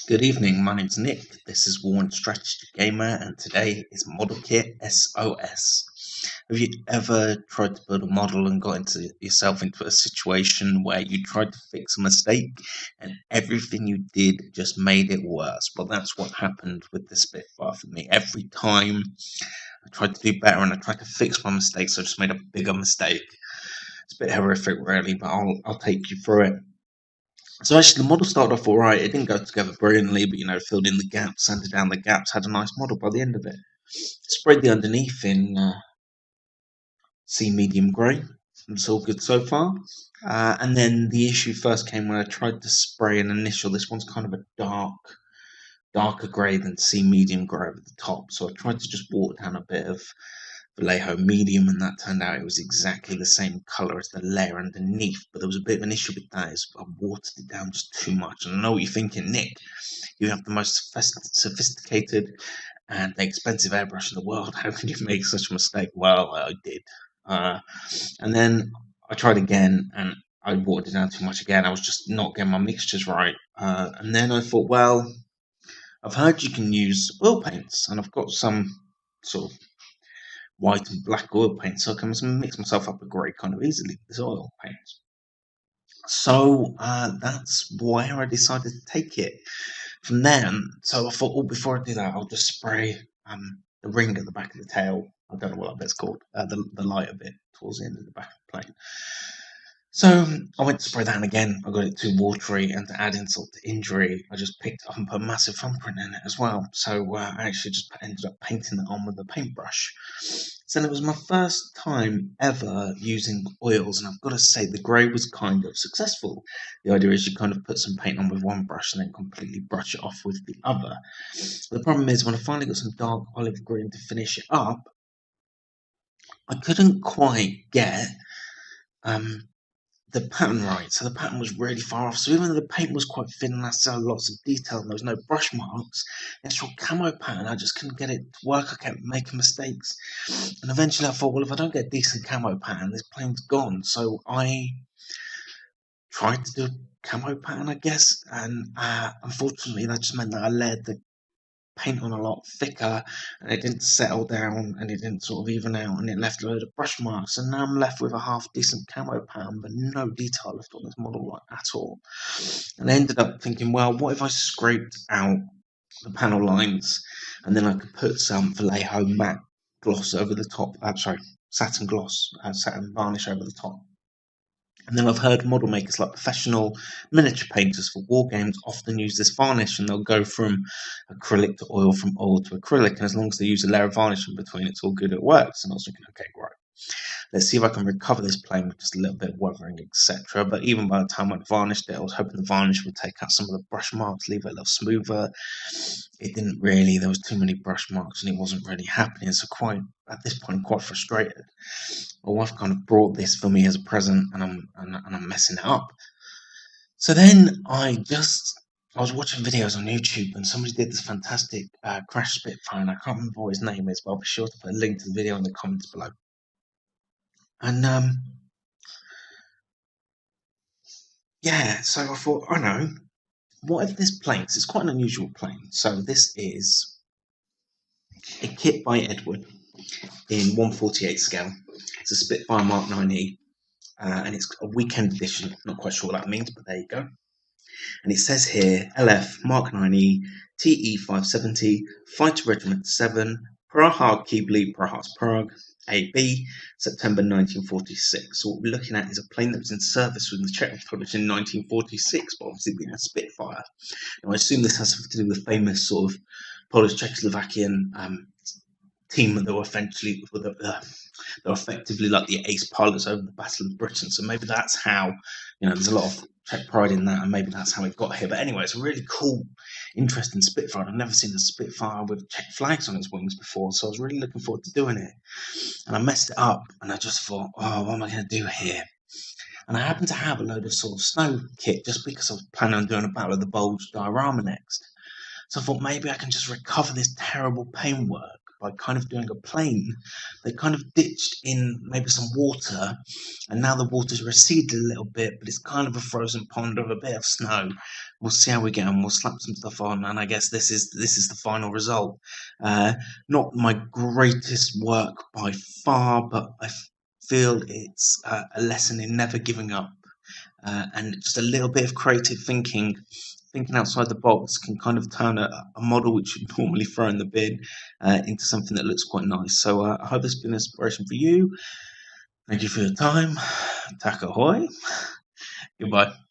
Good evening, my name's Nick, this is War and Strategy Gamer, and today is Model Kit S.O.S. Have you ever tried to build a model and got yourself into a situation where you tried to fix a mistake and everything you did just made it worse? Well, that's what happened with the Spitfire for me. Every time I tried to do better and I tried to fix my mistakes, I just made a bigger mistake. It's a bit horrific, really, but I'll take you through it. So actually, the model started off all right. It didn't go together brilliantly, but filled in the gaps, sanded down the gaps, had a nice model by the end of it. Sprayed the underneath in C medium grey. It's all good so far. And then the issue first came when I tried to spray an initial. This one's kind of a darker grey than C medium grey over the top. So I tried to just water down a bit of Vallejo medium, and that turned out it was exactly the same colour as the layer underneath. But there was a bit of an issue with that, is I watered it down just too much. And I know what you're thinking, Nick, you have the most sophisticated and expensive airbrush in the world. How can you make such a mistake? Well, I did. And then I tried again, and I watered it down too much again. I was just not getting my mixtures right. And then I thought, well, I've heard you can use oil paints, and I've got some sort of white and black oil paint, so I can mix myself up a grey kind of easily with this oil paint. So that's where I decided to take it from there. So I thought, before I do that, I'll just spray the ring at the back of the tail. I don't know what that bit's called, the lighter bit towards the end of the back of the plane. So I went to spray that, and again, I got it too watery, and to add insult to injury, I just picked it up and put a massive thumbprint in it as well. So I actually just ended up painting it on with a paintbrush. So it was my first time ever using oils, and I've got to say the grey was kind of successful. The idea is you kind of put some paint on with one brush and then completely brush it off with the other. The problem is when I finally got some dark olive green to finish it up, I couldn't quite get the pattern right. So the pattern was really far off. So even though the paint was quite thin and I still had lots of detail and there was no brush marks, the actual camo pattern, I just couldn't get it to work. I kept making mistakes. And eventually I thought, well, if I don't get a decent camo pattern, this plane's gone. So I tried to do a camo pattern, I guess. And unfortunately, that just meant that I layered the paint on a lot thicker, and it didn't settle down, and it didn't sort of even out, and it left a load of brush marks, and now I'm left with a half decent camo pattern but no detail left on this model at all. And I ended up thinking, well, what if I scraped out the panel lines and then I could put some Vallejo matte gloss over the top, satin gloss, satin varnish over the top. And then I've heard model makers like professional miniature painters for war games often use this varnish, and they'll go from acrylic to oil, from oil to acrylic, and as long as they use a layer of varnish in between, it's all good, it works. And I was thinking, okay, great. Let's see if I can recover this plane with just a little bit of weathering, etc. But even by the time I'd varnished it, I was hoping the varnish would take out some of the brush marks, leave it a little smoother. It didn't really. There was too many brush marks, and it wasn't really happening. So at this point, quite frustrated. My wife kind of brought this for me as a present, and I'm messing it up. So then I was watching videos on YouTube, and somebody did this fantastic crash Spitfire, and I can't remember what his name is, but I'll be sure to put a link to the video in the comments below. And yeah, so I thought, I know, what if this plane, because it's quite an unusual plane, so this is a kit by Eduard in 1/48 scale. It's a Spitfire MK.IXe, and it's a weekend edition. Not quite sure what that means, but there you go. And it says here, LF MK.IXe TE570 Fighter Regiment 7 Praha Kibli Prahas Prague AB September 1946. So what we're looking at is a plane that was in service with the Czech Republic in 1946, but obviously being a Spitfire. Now I assume this has something to do with the famous sort of Polish-Czechoslovakian team that were effectively like the ace pilots over the Battle of Britain. So maybe that's how, there's a lot of Czech pride in that, and maybe that's how it got here. But anyway, it's a really cool, interesting Spitfire. I've never seen a Spitfire with Czech flags on its wings before, so I was really looking forward to doing it. And I messed it up, and I just thought, oh, what am I going to do here? And I happened to have a load of sort of snow kit, just because I was planning on doing a Battle of the Bulge diorama next. So I thought maybe I can just recover this terrible paintwork by kind of doing a plane. They kind of ditched in maybe some water, and now the water's receded a little bit, but it's kind of a frozen pond of a bit of snow. We'll see how we get on. We'll slap some stuff on, and I guess this is the final result. Not my greatest work by far, but I feel it's a lesson in never giving up, and just a little bit of creative thinking outside the box can kind of turn a model which you'd normally throw in the bin into something that looks quite nice. So I hope this has been an inspiration for you. Thank you for your time. Tak ahoy. Goodbye.